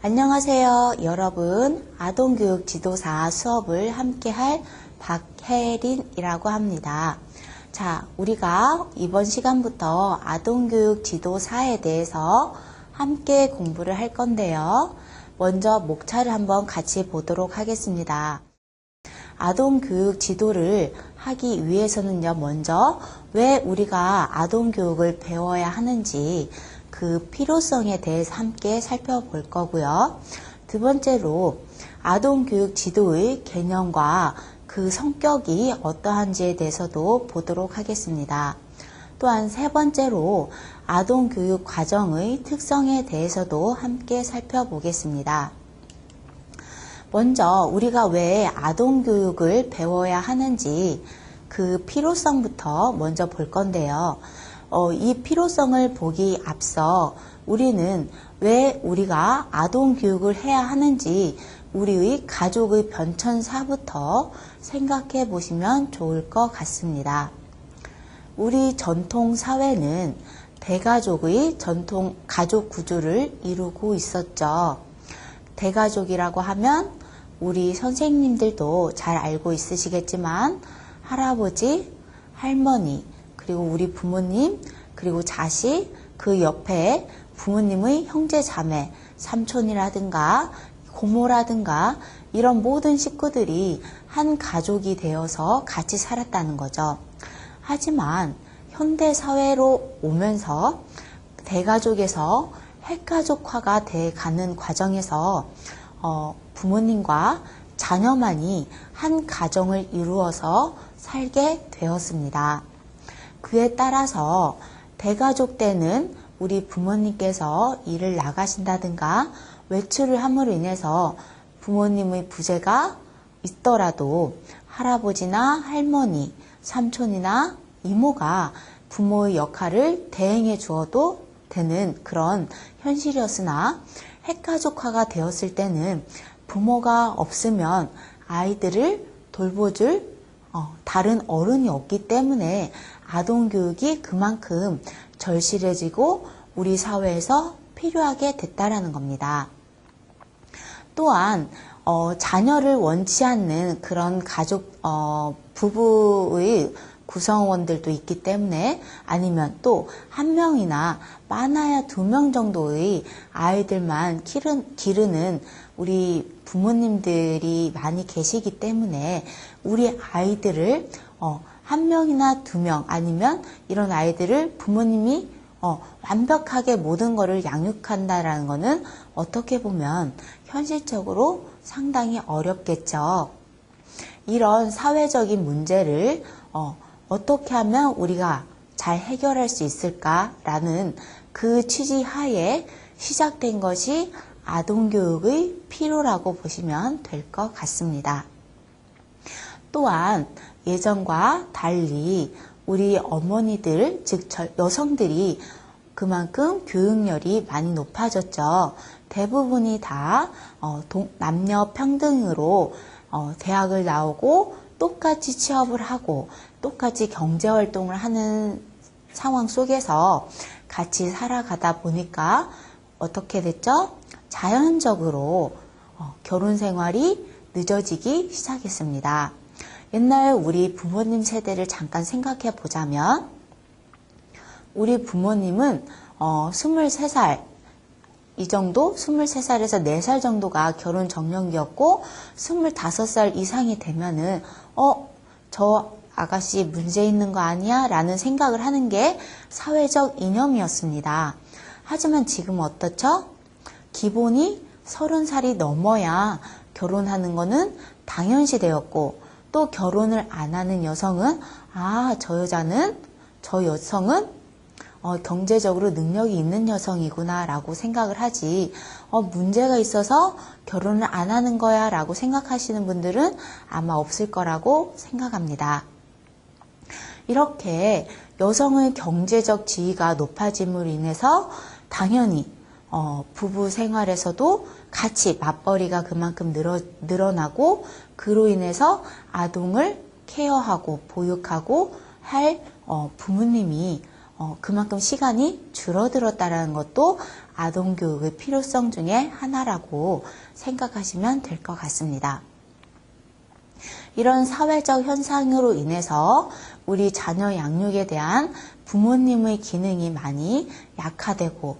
안녕하세요. 여러분, 아동교육 지도사 수업을 함께할 박혜린이라고 합니다. 자, 우리가 이번 시간부터 아동교육 지도사에 대해서 함께 공부를 할 건데요. 먼저 목차를 한번 같이 보도록 하겠습니다. 아동교육 지도를 하기 위해서는요, 먼저 왜 우리가 아동교육을 배워야 하는지 그 필요성에 대해서 함께 살펴볼 거고요. 두 번째로 아동교육 지도의 개념과 그 성격이 어떠한지에 대해서도 보도록 하겠습니다. 또한 세 번째로 아동교육 과정의 특성에 대해서도 함께 살펴보겠습니다. 먼저 우리가 왜 아동교육을 배워야 하는지 그 필요성부터 먼저 볼 건데요. 이 필요성을 보기 앞서 우리는 왜 우리가 아동교육을 해야 하는지 우리의 가족의 변천사부터 생각해 보시면 좋을 것 같습니다. 우리 전통 사회는 대가족의 전통 가족 구조를 이루고 있었죠. 대가족이라고 하면 우리 선생님들도 잘 알고 있으시겠지만 할아버지, 할머니, 그리고 우리 부모님, 그리고 자식, 그 옆에 부모님의 형제 자매, 삼촌이라든가 고모라든가 이런 모든 식구들이 한 가족이 되어서 같이 살았다는 거죠. 하지만 현대 사회로 오면서 대가족에서 핵가족화가 돼 가는 과정에서 부모님과 자녀만이 한 가정을 이루어서 살게 되었습니다. 그에 따라서 대가족 때는 우리 부모님께서 일을 나가신다든가 외출을 함으로 인해서 부모님의 부재가 있더라도 할아버지나 할머니, 삼촌이나 이모가 부모의 역할을 대행해 주어도 되는 그런 현실이었으나 핵가족화가 되었을 때는 부모가 없으면 아이들을 돌보줄 다른 어른이 없기 때문에 아동교육이 그만큼 절실해지고 우리 사회에서 필요하게 됐다라는 겁니다. 또한 자녀를 원치 않는 그런 가족 부부의 구성원들도 있기 때문에 아니면 또 한 명이나 많아야 2명 정도의 아이들만 기르는 우리 부모님들이 많이 계시기 때문에 우리 아이들을 한 명이나 2명 아니면 이런 아이들을 부모님이 완벽하게 모든 것을 양육한다라는 것은 어떻게 보면 현실적으로 상당히 어렵겠죠. 이런 사회적인 문제를 어떻게 하면 우리가 잘 해결할 수 있을까라는 그 취지 하에 시작된 것이 아동교육의 필요라고 보시면 될 것 같습니다. 또한 예전과 달리 우리 어머니들, 즉 여성들이 그만큼 교육열이 많이 높아졌죠. 대부분이 다 남녀 평등으로 대학을 나오고 똑같이 취업을 하고 똑같이 경제활동을 하는 상황 속에서 같이 살아가다 보니까 어떻게 됐죠? 자연적으로 결혼 생활이 늦어지기 시작했습니다. 옛날 우리 부모님 세대를 잠깐 생각해 보자면 우리 부모님은 23살 이 정도 23살에서 4살 정도가 결혼 적령기였고 25살 이상이 되면은 저 아가씨 문제 있는 거 아니야? 라는 생각을 하는 게 사회적 이념이었습니다. 하지만 지금 어떻죠? 기본이 30살이 넘어야 결혼하는 거는 당연시 되었고 또 결혼을 안 하는 여성은 저 여성은 경제적으로 능력이 있는 여성이구나 라고 생각을 하지 문제가 있어서 결혼을 안 하는 거야 라고 생각하시는 분들은 아마 없을 거라고 생각합니다. 이렇게 여성의 경제적 지위가 높아짐으로 인해서 당연히 부부 생활에서도 같이 맞벌이가 그만큼 늘어나고 그로 인해서 아동을 케어하고 보육하고 할 부모님이 그만큼 시간이 줄어들었다는 것도 아동교육의 필요성 중에 하나라고 생각하시면 될 것 같습니다. 이런 사회적 현상으로 인해서 우리 자녀 양육에 대한 부모님의 기능이 많이 약화되고,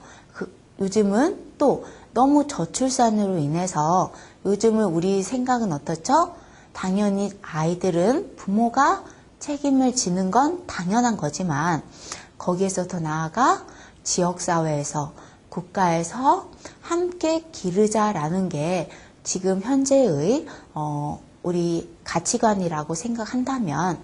요즘은 또 너무 저출산으로 인해서 요즘은 우리 생각은 어떻죠? 당연히 아이들은 부모가 책임을 지는 건 당연한 거지만 거기에서 더 나아가 지역사회에서, 국가에서 함께 기르자라는 게 지금 현재의 우리 가치관이라고 생각한다면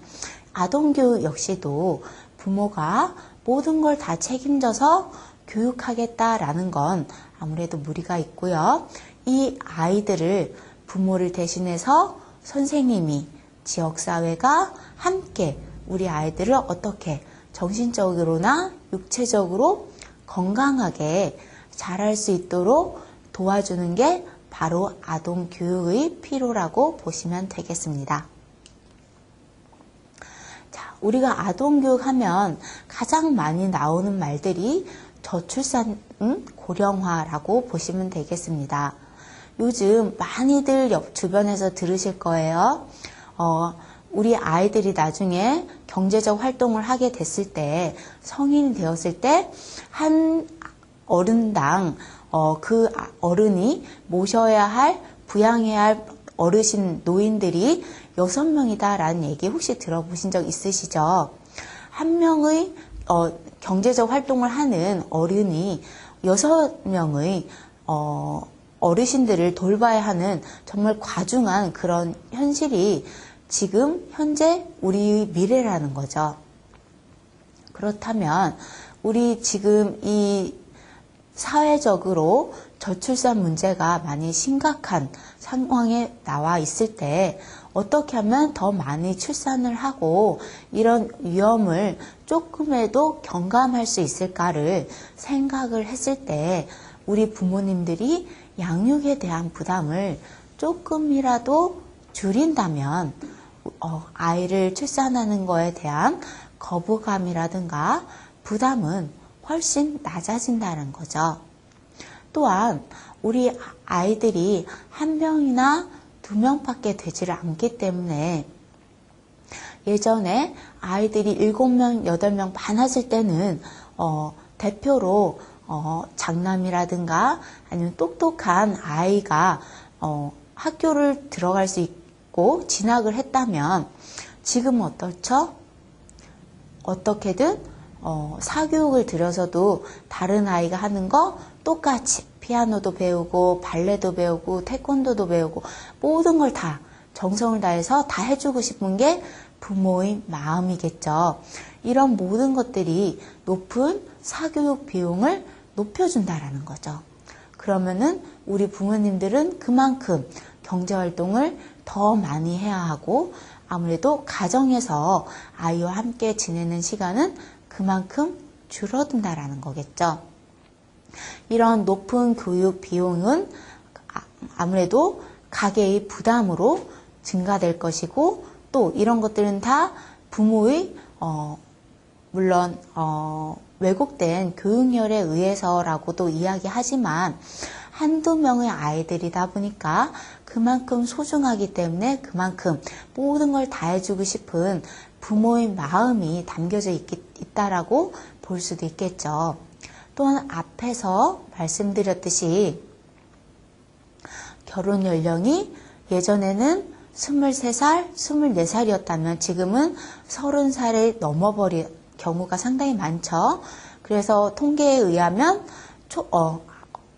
아동교육 역시도 부모가 모든 걸 다 책임져서 교육하겠다라는 건 아무래도 무리가 있고요. 이 아이들을 부모를 대신해서 선생님이, 지역사회가 함께 우리 아이들을 어떻게 정신적으로나 육체적으로 건강하게 자랄 수 있도록 도와주는 게 바로 아동교육의 필요라고 보시면 되겠습니다. 자, 우리가 아동교육 하면 가장 많이 나오는 말들이 저출산, 고령화라고 보시면 되겠습니다. 요즘 많이들 주변에서 들으실 거예요. 우리 아이들이 나중에 경제적 활동을 하게 됐을 때, 성인이 되었을 때, 한 어른당, 그 어른이 모셔야 할, 부양해야 할 어르신, 노인들이 6명이다라는 얘기 혹시 들어보신 적 있으시죠? 한 명의, 경제적 활동을 하는 어른이 6명의, 어르신들을 돌봐야 하는 정말 과중한 그런 현실이 지금 현재 우리 미래라는 거죠. 그렇다면 우리 지금 이 사회적으로 저출산 문제가 많이 심각한 상황에 나와 있을 때 어떻게 하면 더 많이 출산을 하고 이런 위험을 조금이라도 경감할 수 있을까를 생각을 했을 때 우리 부모님들이 양육에 대한 부담을 조금이라도 줄인다면 아이를 출산하는 거에 대한 거부감이라든가 부담은 훨씬 낮아진다는 거죠. 또한 우리 아이들이 1명이나 2명밖에 되지를 않기 때문에 예전에 아이들이 7명, 8명 많았을 때는 대표로 장남이라든가 아니면 똑똑한 아이가 학교를 들어갈 수 있고 진학을 했다면 지금은 어떻죠? 어떻게든 사교육을 들여서도 다른 아이가 하는 거 똑같이 피아노도 배우고 발레도 배우고 태권도도 배우고 모든 걸 다 정성을 다해서 다 해주고 싶은 게 부모의 마음이겠죠. 이런 모든 것들이 높은 사교육 비용을 높여준다라는 거죠. 그러면은 우리 부모님들은 그만큼 경제활동을 더 많이 해야 하고 아무래도 가정에서 아이와 함께 지내는 시간은 그만큼 줄어든다라는 거겠죠. 이런 높은 교육 비용은 아무래도 가계의 부담으로 증가될 것이고 또 이런 것들은 다 부모의 물론 왜곡된 교육열에 의해서라고도 이야기하지만 한두 명의 아이들이다 보니까 그만큼 소중하기 때문에 그만큼 모든 걸 다 해주고 싶은 부모의 마음이 담겨져 있다라고 볼 수도 있겠죠. 또한 앞에서 말씀드렸듯이 결혼 연령이 예전에는 23살, 24살이었다면 지금은 30살에 넘어버린 경우가 상당히 많죠. 그래서 통계에 의하면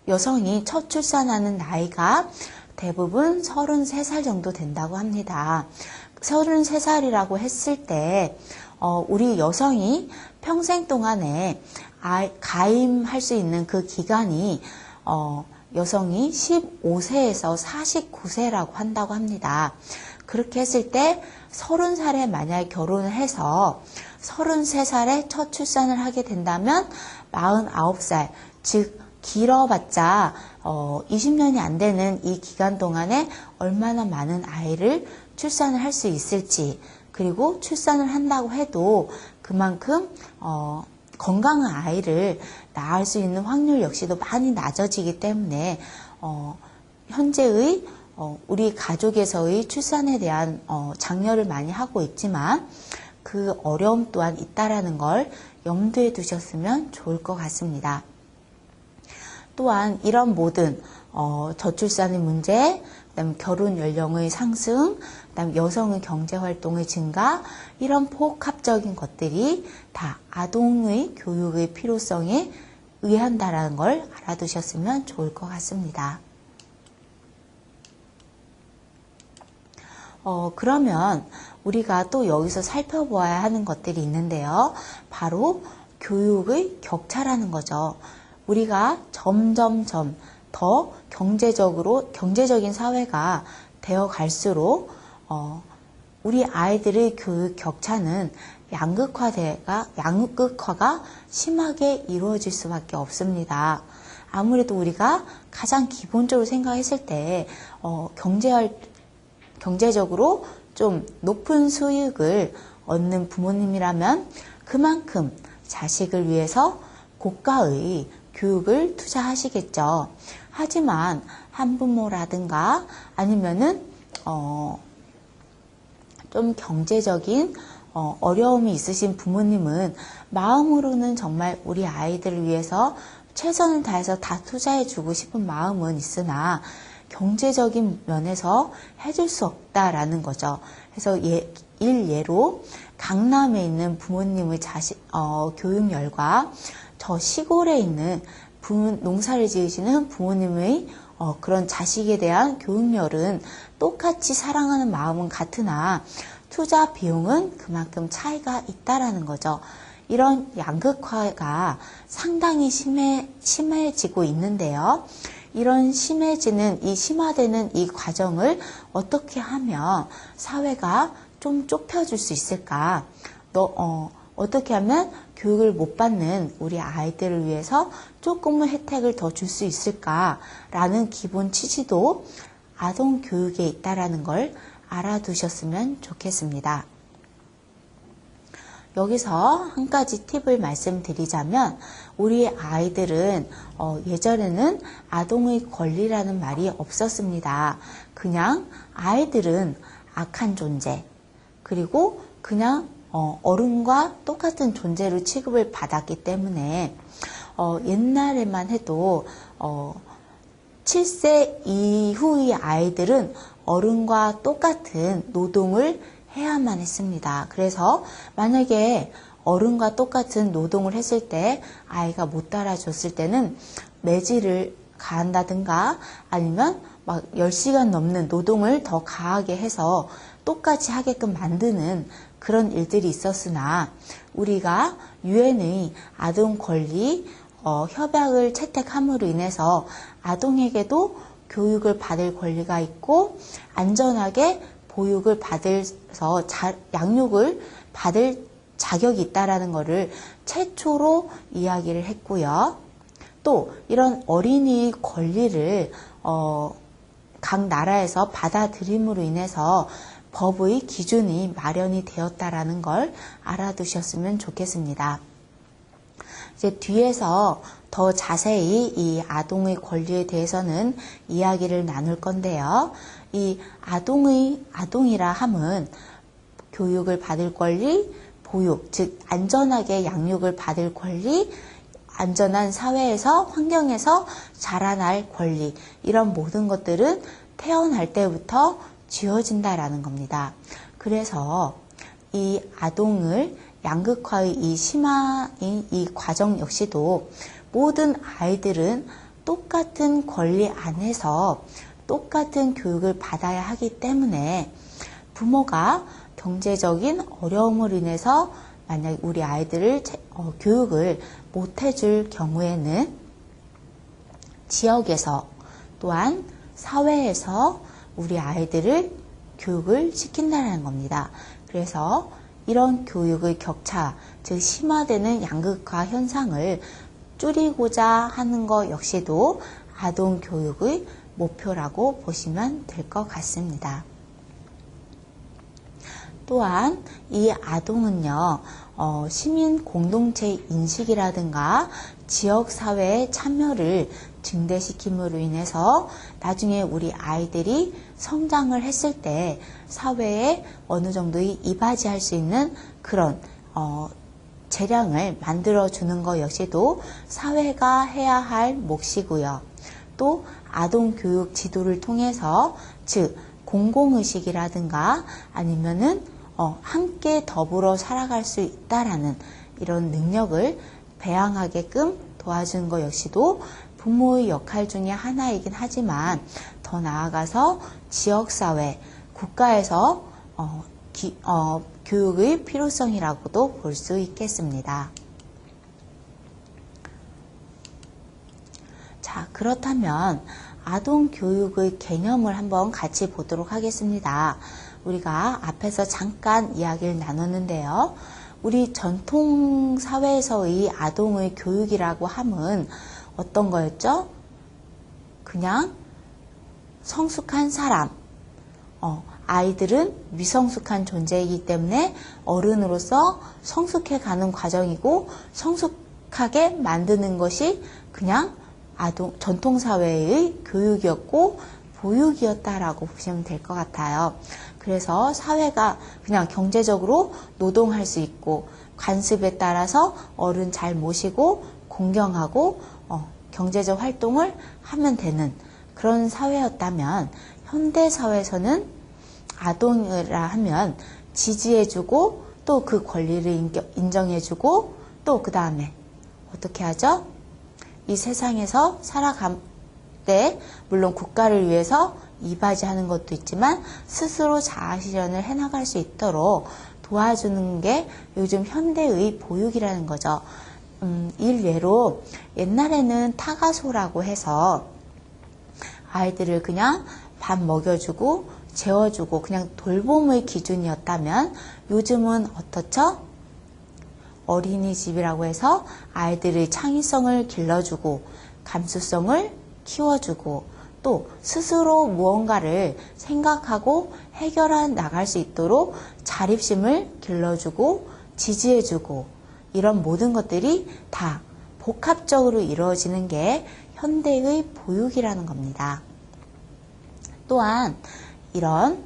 여성이 첫 출산하는 나이가 대부분 33살 정도 된다고 합니다. 33살이라고 했을 때 우리 여성이 평생 동안에 가임할 수 있는 그 기간이 여성이 15세에서 49세라고 한다고 합니다. 그렇게 했을 때 30살에 만약에 결혼을 해서 33살에 첫 출산을 하게 된다면 49살, 즉 길어봤자 20년이 안 되는 이 기간 동안에 얼마나 많은 아이를 출산을 할 수 있을지, 그리고 출산을 한다고 해도 그만큼 건강한 아이를 낳을 수 있는 확률 역시도 많이 낮아지기 때문에 현재의 우리 가족에서의 출산에 대한 장려를 많이 하고 있지만 그 어려움 또한 있다라는 걸 염두에 두셨으면 좋을 것 같습니다. 또한 이런 모든 저출산의 문제, 그다음에 결혼 연령의 상승, 그다음에 여성의 경제활동의 증가, 이런 복합적인 것들이 다 아동의 교육의 필요성에 의한다라는 걸 알아두셨으면 좋을 것 같습니다. 그러면 우리가 또 여기서 살펴보아야 하는 것들이 있는데요. 바로 교육의 격차라는 거죠. 우리가 점점점 더 경제적인 사회가 되어 갈수록 우리 아이들의 교육 격차는 양극화가 심하게 이루어질 수밖에 없습니다. 아무래도 우리가 가장 기본적으로 생각했을 때 경제적으로 좀 높은 수익을 얻는 부모님이라면 그만큼 자식을 위해서 고가의 교육을 투자하시겠죠. 하지만 한부모라든가 아니면은 좀 경제적인 어려움이 있으신 부모님은 마음으로는 정말 우리 아이들을 위해서 최선을 다해서 다 투자해주고 싶은 마음은 있으나 경제적인 면에서 해줄 수 없다라는 거죠. 그래서 일예로 강남에 있는 부모님의 교육열과 저 시골에 있는 농사를 지으시는 부모님의 그런 자식에 대한 교육열은 똑같이 사랑하는 마음은 같으나 투자 비용은 그만큼 차이가 있다라는 거죠. 이런 양극화가 상당히 심해지고 있는데요. 이런 심화되는 이 과정을 어떻게 하면 사회가 좀 좁혀줄 수 있을까? 어떻게 하면 교육을 못 받는 우리 아이들을 위해서 조금의 혜택을 더 줄 수 있을까라는 기본 취지도 아동 교육에 있다라는 걸 알아두셨으면 좋겠습니다. 여기서 한 가지 팁을 말씀드리자면 우리 아이들은 예전에는 아동의 권리라는 말이 없었습니다. 그냥 아이들은 악한 존재, 그리고 그냥 어른과 똑같은 존재로 취급을 받았기 때문에 옛날에만 해도 7세 이후의 아이들은 어른과 똑같은 노동을 해야만 했습니다. 그래서 만약에 어른과 똑같은 노동을 했을 때 아이가 못 따라줬을 때는 매질을 가한다든가 아니면 막 10시간 넘는 노동을 더 가하게 해서 똑같이 하게끔 만드는 그런 일들이 있었으나 우리가 유엔의 아동 권리 협약을 채택함으로 인해서 아동에게도 교육을 받을 권리가 있고 안전하게 보육을 받아서 양육을 받을 자격이 있다라는 것을 최초로 이야기를 했고요. 또 이런 어린이의 권리를 각 나라에서 받아들임으로 인해서 법의 기준이 마련이 되었다라는 걸 알아두셨으면 좋겠습니다. 이제 뒤에서 더 자세히 이 아동의 권리에 대해서는 이야기를 나눌 건데요. 이 아동이라 함은 교육을 받을 권리, 보육, 즉 안전하게 양육을 받을 권리, 안전한 사회에서 환경에서 자라날 권리, 이런 모든 것들은 태어날 때부터 쥐어진다라는 겁니다. 그래서 이 아동을 양극화의 이 심화인 이 과정 역시도 모든 아이들은 똑같은 권리 안에서 똑같은 교육을 받아야 하기 때문에 부모가 경제적인 어려움으로 인해서 만약 우리 아이들을 교육을 못 해줄 경우에는 지역에서 또한 사회에서 우리 아이들을 교육을 시킨다는 겁니다. 그래서 이런 교육의 격차, 즉 심화되는 양극화 현상을 줄이고자 하는 것 역시도 아동 교육의 목표라고 보시면 될 것 같습니다. 또한 이 아동은요, 시민 공동체 인식이라든가 지역사회의 참여를 증대시킴으로 인해서 나중에 우리 아이들이 성장을 했을 때 사회에 어느 정도의 이바지할 수 있는 그런 재량을 만들어주는 것 역시도 사회가 해야 할 몫이고요. 또 아동교육 지도를 통해서 즉 공공의식이라든가 아니면은 함께 더불어 살아갈 수 있다라는 이런 능력을 배양하게끔 도와주는 것 역시도 부모의 역할 중에 하나이긴 하지만 더 나아가서 지역사회, 국가에서 교육의 필요성이라고도 볼 수 있겠습니다. 자, 그렇다면 아동교육의 개념을 한번 같이 보도록 하겠습니다. 우리가 앞에서 잠깐 이야기를 나눴는데요. 우리 전통사회에서의 아동의 교육이라고 함은 어떤 거였죠? 그냥 성숙한 사람, 아이들은 미성숙한 존재이기 때문에 어른으로서 성숙해가는 과정이고 성숙하게 만드는 것이 그냥 전통사회의 교육이었고 보육이었다라고 보시면 될 것 같아요. 그래서 사회가 그냥 경제적으로 노동할 수 있고 관습에 따라서 어른 잘 모시고 공경하고 경제적 활동을 하면 되는 그런 사회였다면 현대 사회에서는 아동이라 하면 지지해주고 또 그 권리를 인정해주고 또 그 다음에 어떻게 하죠? 이 세상에서 살아갈 때 물론 국가를 위해서 이바지하는 것도 있지만 스스로 자아실현을 해나갈 수 있도록 도와주는 게 요즘 현대의 보육이라는 거죠. 일례로 옛날에는 타가소라고 해서 아이들을 그냥 밥 먹여주고 재워주고 그냥 돌봄의 기준이었다면 요즘은 어떻죠? 어린이집이라고 해서 아이들의 창의성을 길러주고 감수성을 키워주고 또 스스로 무언가를 생각하고 해결해 나갈 수 있도록 자립심을 길러주고 지지해주고 이런 모든 것들이 다 복합적으로 이루어지는 게 현대의 보육이라는 겁니다. 또한 이런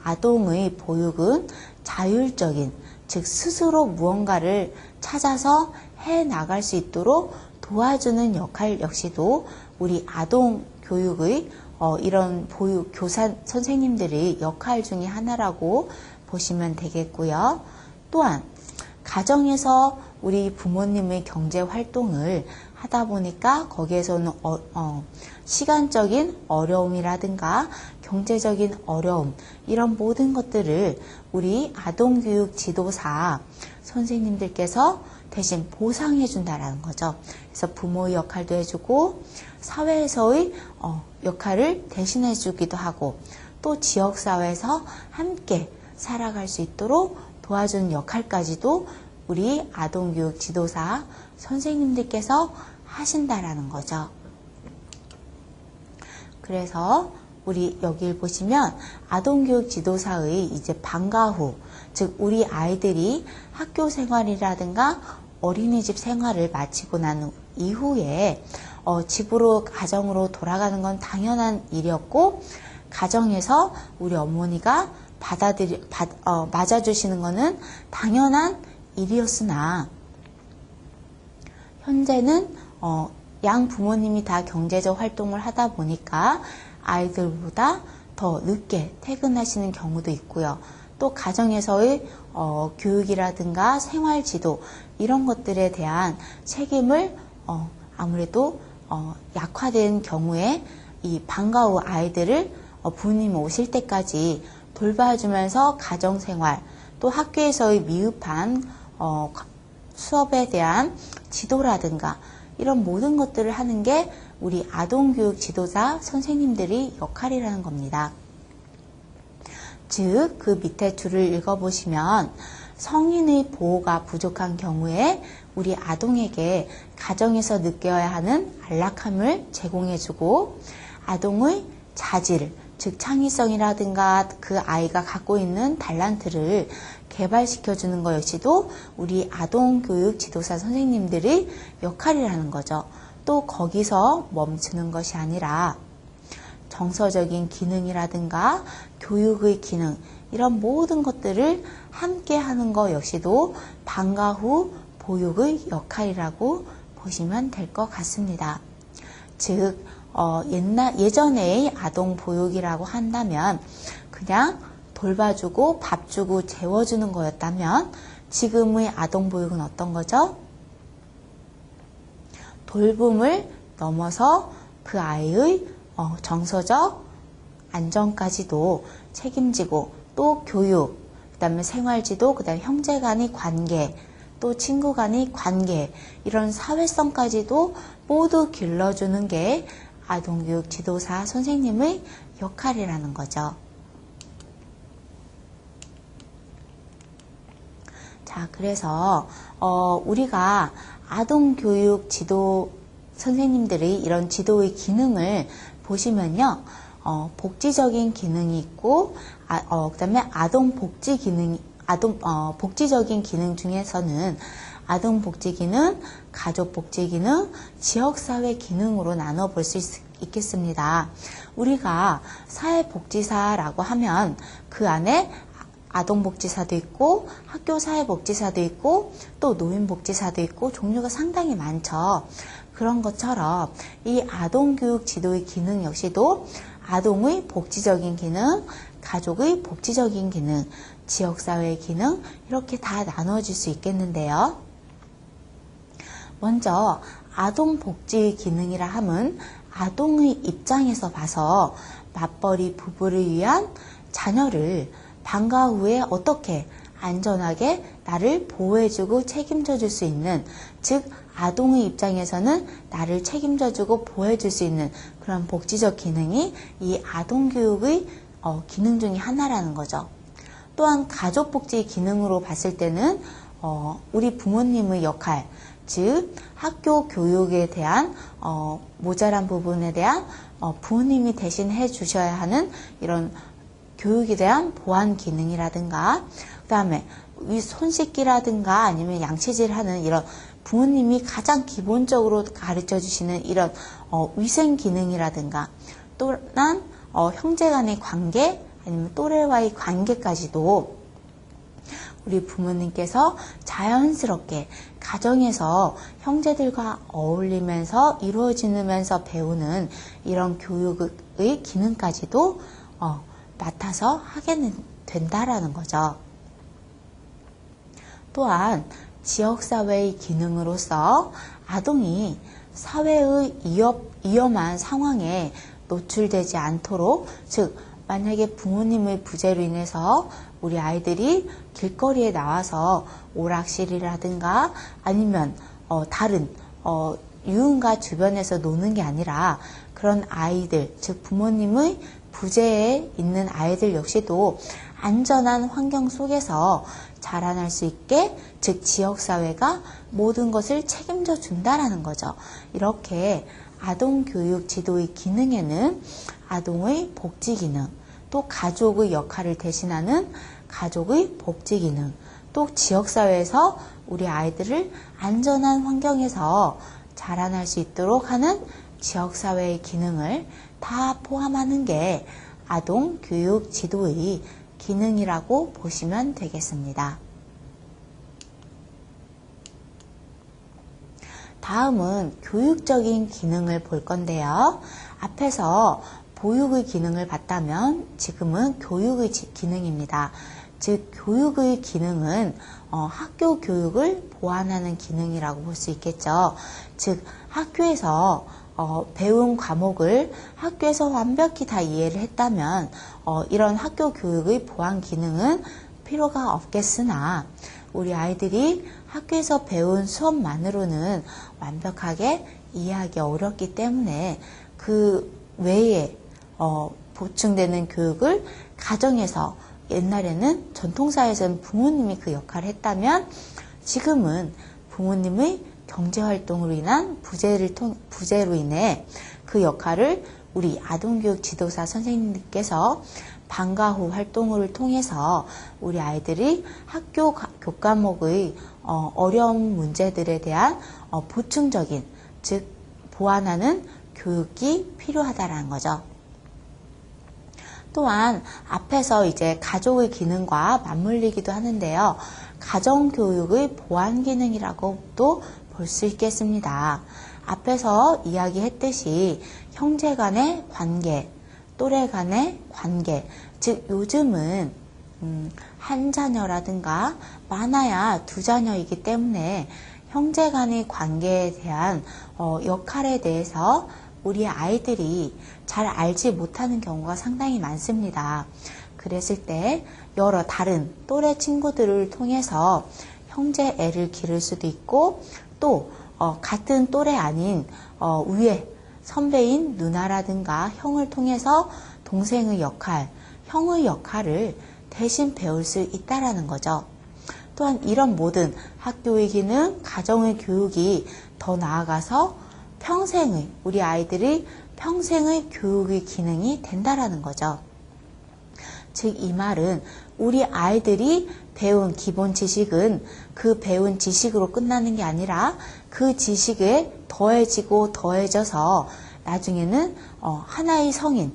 아동의 보육은 자율적인 즉 스스로 무언가를 찾아서 해 나갈 수 있도록 도와주는 역할 역시도 우리 아동 교육의 이런 보육 교사 선생님들의 역할 중에 하나라고 보시면 되겠고요. 또한 가정에서 우리 부모님의 경제 활동을 하다 보니까 거기에서는 시간적인 어려움이라든가 경제적인 어려움 이런 모든 것들을 우리 아동교육 지도사 선생님들께서 대신 보상해 준다라는 거죠. 그래서 부모의 역할도 해주고 사회에서의 역할을 대신해 주기도 하고 또 지역사회에서 함께 살아갈 수 있도록 도와주는 역할까지도 우리 아동교육 지도사 선생님들께서 하신다라는 거죠. 그래서 우리 여기를 보시면 아동교육 지도사의 이제 방과 후, 즉 우리 아이들이 학교 생활이라든가 어린이집 생활을 마치고 난 이후에 집으로 가정으로 돌아가는 건 당연한 일이었고 가정에서 우리 어머니가 맞아주시는 것은 당연한 일이었으나 현재는 양 부모님이 다 경제적 활동을 하다 보니까 아이들보다 더 늦게 퇴근하시는 경우도 있고요. 또 가정에서의 교육이라든가 생활지도 이런 것들에 대한 책임을 아무래도 약화된 경우에 이 방과 후 아이들을 부모님이 오실 때까지 돌봐주면서 가정생활 또 학교에서의 미흡한 수업에 대한 지도라든가 이런 모든 것들을 하는 게 우리 아동교육 지도사 선생님들의 역할이라는 겁니다. 즉, 그 밑에 줄을 읽어보시면 성인의 보호가 부족한 경우에 우리 아동에게 가정에서 느껴야 하는 안락함을 제공해주고 아동의 자질, 즉 창의성이라든가 그 아이가 갖고 있는 달란트를 개발시켜주는 것 역시도 우리 아동교육 지도사 선생님들의 역할이라는 거죠. 또 거기서 멈추는 것이 아니라 정서적인 기능이라든가 교육의 기능, 이런 모든 것들을 함께 하는 것 역시도 방과 후 보육의 역할이라고 보시면 될 것 같습니다. 즉 예전의 아동 보육이라고 한다면 그냥 돌봐주고 밥 주고 재워주는 거였다면 지금의 아동 보육은 어떤 거죠? 돌봄을 넘어서 그 아이의 정서적 안정까지도 책임지고 또 교육, 그 다음에 생활지도, 그 다음에 형제 간의 관계, 또 친구 간의 관계, 이런 사회성까지도 모두 길러주는 게 아동교육 지도사 선생님의 역할이라는 거죠. 자, 그래서 우리가 아동교육 지도 선생님들의 이런 지도의 기능을 보시면요, 복지적인 기능이 있고, 그 다음에 아동복지 기능, 복지적인 기능 중에서는 아동복지 기능, 가족복지 기능, 지역사회 기능으로 나눠볼 수 있겠습니다. 우리가 사회복지사라고 하면 그 안에 아동복지사도 있고 학교사회복지사도 있고 또 노인복지사도 있고 종류가 상당히 많죠. 그런 것처럼 이 아동교육 지도의 기능 역시도 아동의 복지적인 기능, 가족의 복지적인 기능, 지역사회의 기능, 이렇게 다 나눠질 수 있겠는데요. 먼저 아동복지 기능이라 함은 아동의 입장에서 봐서 맞벌이 부부를 위한 자녀를 방과 후에 어떻게 안전하게 나를 보호해주고 책임져 줄 수 있는, 즉 아동의 입장에서는 나를 책임져주고 보호해줄 수 있는 그런 복지적 기능이 이 아동교육의 기능 중에 하나라는 거죠. 또한 가족복지 기능으로 봤을 때는 우리 부모님의 역할, 즉 학교 교육에 대한 모자란 부분에 대한 부모님이 대신 해주셔야 하는 이런 교육에 대한 보완 기능이라든가, 그 다음에 손 씻기라든가 아니면 양치질하는 이런 부모님이 가장 기본적으로 가르쳐 주시는 이런 위생 기능이라든가, 또한 형제 간의 관계 아니면 또래와의 관계까지도 우리 부모님께서 자연스럽게 가정에서 형제들과 어울리면서 이루어지면서 배우는 이런 교육의 기능까지도 맡아서 하게 된다라는 거죠. 또한 지역사회의 기능으로서 아동이 사회의 위험한 상황에 노출되지 않도록, 즉 만약에 부모님의 부재로 인해서 우리 아이들이 길거리에 나와서 오락실이라든가 아니면 다른 유흥가 주변에서 노는 게 아니라 그런 아이들, 즉 부모님의 부재에 있는 아이들 역시도 안전한 환경 속에서 자라날 수 있게, 즉 지역사회가 모든 것을 책임져 준다라는 거죠. 이렇게 아동교육 지도의 기능에는 아동의 복지 기능, 또 가족의 역할을 대신하는 가족의 복지 기능, 또 지역사회에서 우리 아이들을 안전한 환경에서 자라날 수 있도록 하는 지역사회의 기능을 다 포함하는 게 아동교육 지도의 기능이라고 보시면 되겠습니다. 다음은 교육적인 기능을 볼 건데요. 앞에서 보육의 기능을 봤다면 지금은 교육의 기능입니다. 즉 교육의 기능은 학교 교육을 보완하는 기능이라고 볼 수 있겠죠. 즉 학교에서 배운 과목을 학교에서 완벽히 다 이해를 했다면 이런 학교 교육의 보완 기능은 필요가 없겠으나 우리 아이들이 학교에서 배운 수업만으로는 완벽하게 이해하기 어렵기 때문에 그 외에 보충되는 교육을 가정에서, 옛날에는 전통사회에서는 부모님이 그 역할을 했다면 지금은 부모님의 경제활동으로 인한 부재로 인해 그 역할을 우리 아동교육 지도사 선생님께서 방과 후 활동을 통해서 우리 아이들이 학교 교과목의 어려운 문제들에 대한 보충적인, 즉 보완하는 교육이 필요하다라는 거죠. 또한 앞에서 이제 가족의 기능과 맞물리기도 하는데요. 가정교육의 보완 기능이라고도 볼 수 있겠습니다. 앞에서 이야기했듯이 형제 간의 관계, 또래 간의 관계, 즉 요즘은 한 자녀라든가 많아야 두 자녀이기 때문에 형제 간의 관계에 대한 역할에 대해서 우리 아이들이 잘 알지 못하는 경우가 상당히 많습니다. 그랬을 때 여러 다른 또래 친구들을 통해서 형제 애를 기를 수도 있고, 또 같은 또래 아닌 위에 선배인 누나라든가 형을 통해서 동생의 역할, 형의 역할을 대신 배울 수 있다라는 거죠. 또한 이런 모든 학교의 기능, 가정의 교육이 더 나아가서 평생의, 우리 아이들이 평생의 교육의 기능이 된다라는 거죠. 즉 이 말은 우리 아이들이 배운 기본 지식은 그 배운 지식으로 끝나는 게 아니라 그 지식에 더해지고 더해져서 나중에는 하나의 성인,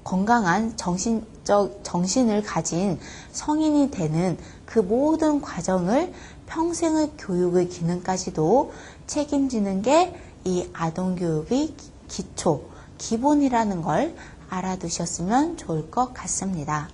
건강한 정신을 가진 성인이 되는 그 모든 과정을 평생의 교육의 기능까지도 책임지는 게 이 아동교육의 기초, 기본이라는 걸 알아두셨으면 좋을 것 같습니다.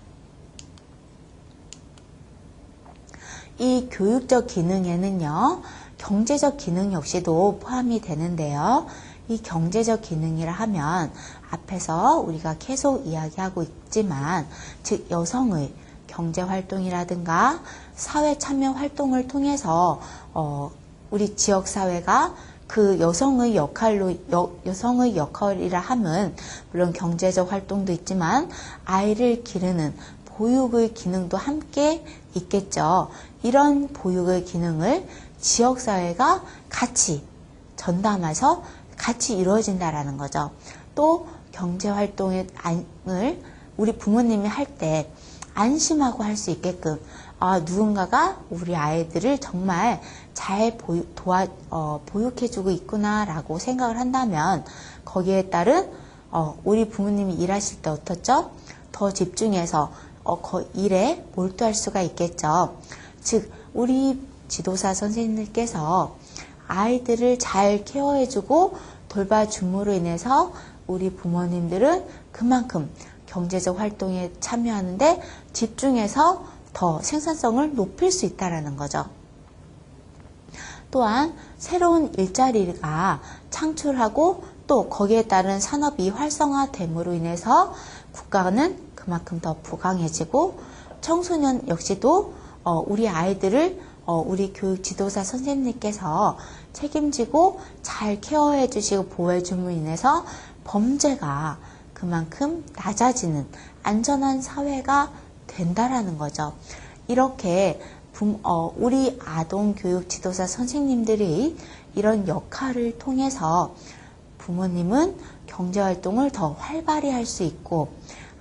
이 교육적 기능에는요, 경제적 기능 역시도 포함이 되는데요. 이 경제적 기능이라 하면 앞에서 우리가 계속 이야기하고 있지만, 즉 여성의 경제활동이라든가 사회 참여 활동을 통해서 우리 지역사회가 그 여성의 역할이라 함은 물론 경제적 활동도 있지만 아이를 기르는 보육의 기능도 함께 있겠죠. 이런 보육의 기능을 지역사회가 같이 전담해서 같이 이루어진다라는 거죠. 또 경제활동을 우리 부모님이 할 때 안심하고 할 수 있게끔 누군가가 우리 아이들을 정말 잘 보육해주고 있구나라고 생각을 한다면 거기에 따른 우리 부모님이 일하실 때 어떻죠? 더 집중해서 일에 몰두할 수가 있겠죠. 즉 우리 지도사 선생님들께서 아이들을 잘 케어해주고 돌봐줌으로 인해서 우리 부모님들은 그만큼 경제적 활동에 참여하는데 집중해서 더 생산성을 높일 수 있다는 거죠. 또한 새로운 일자리가 창출하고 또 거기에 따른 산업이 활성화됨으로 인해서 국가는 그만큼 더 부강해지고 청소년 역시도 우리 아이들을 우리 교육 지도사 선생님께서 책임지고 잘 케어해 주시고 보호해 줌으로 인해서 범죄가 그만큼 낮아지는 안전한 사회가 된다라는 거죠. 이렇게 우리 아동교육 지도사 선생님들이 이런 역할을 통해서 부모님은 경제활동을 더 활발히 할 수 있고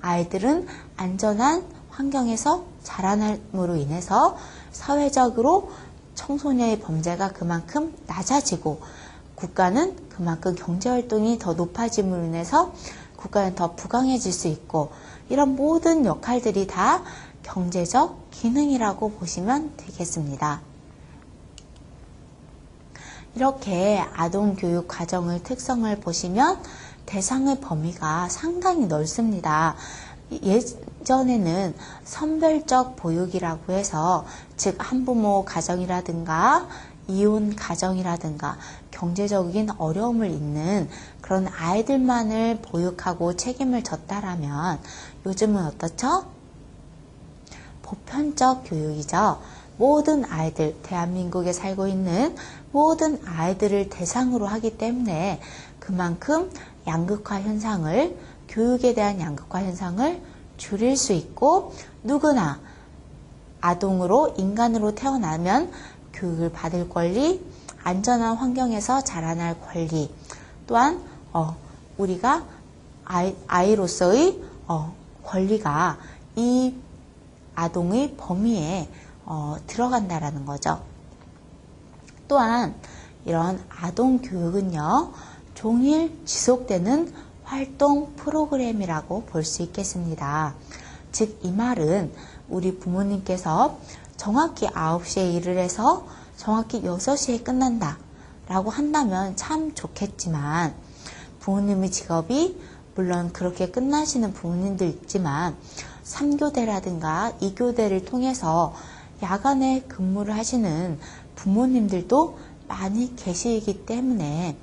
아이들은 안전한 환경에서 자라남으로 인해서 사회적으로 청소년의 범죄가 그만큼 낮아지고 국가는 그만큼 경제활동이 더 높아짐으로 인해서 국가는 더 부강해질 수 있고 이런 모든 역할들이 다 경제적 기능이라고 보시면 되겠습니다. 이렇게 아동교육 과정의 특성을 보시면 대상의 범위가 상당히 넓습니다. 예전에는 선별적 보육이라고 해서 즉 한부모 가정이라든가 이혼 가정이라든가 경제적인 어려움을 있는 그런 아이들만을 보육하고 책임을 졌다라면 요즘은 어떻죠? 보편적 교육이죠. 모든 아이들, 대한민국에 살고 있는 모든 아이들을 대상으로 하기 때문에 그만큼 양극화 현상을, 교육에 대한 양극화 현상을 줄일 수 있고 누구나 아동으로, 인간으로 태어나면 교육을 받을 권리, 안전한 환경에서 자라날 권리, 또한 우리가 아이로서의 권리가 이 아동의 범위에 들어간다라는 거죠. 또한 이런 아동 교육은요, 종일 지속되는 활동 프로그램이라고 볼 수 있겠습니다. 즉, 이 말은 우리 부모님께서 정확히 9시에 일을 해서 정확히 6시에 끝난다 라고 한다면 참 좋겠지만, 부모님의 직업이 물론 그렇게 끝나시는 부모님도 있지만 3교대라든가 2교대를 통해서 야간에 근무를 하시는 부모님들도 많이 계시기 때문에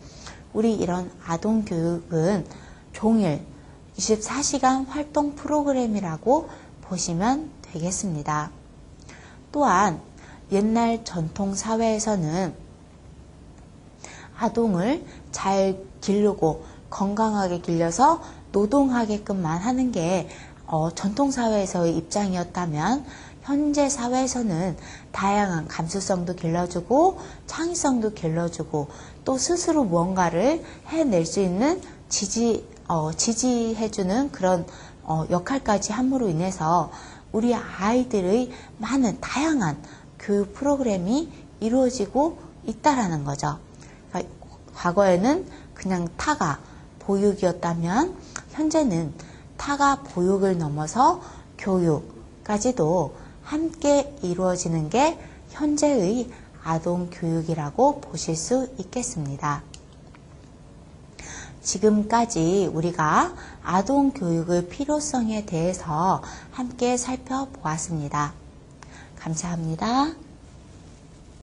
우리 이런 아동교육은 종일 24시간 활동 프로그램이라고 보시면 되겠습니다. 또한 옛날 전통 사회에서는 아동을 잘 기르고 건강하게 길러서 노동하게끔만 하는 게 전통 사회에서의 입장이었다면, 현재 사회에서는 다양한 감수성도 길러주고 창의성도 길러주고 또 스스로 무언가를 해낼 수 있는 지지해주는 그런 역할까지 함으로 인해서 우리 아이들의 많은 다양한 교육 프로그램이 이루어지고 있다라는 거죠. 그러니까 과거에는 그냥 타가 보육이었다면 현재는 타가 보육을 넘어서 교육까지도 함께 이루어지는 게 현재의 아동 교육이라고 보실 수 있겠습니다. 지금까지 우리가 아동 교육의 필요성에 대해서 함께 살펴보았습니다. 감사합니다.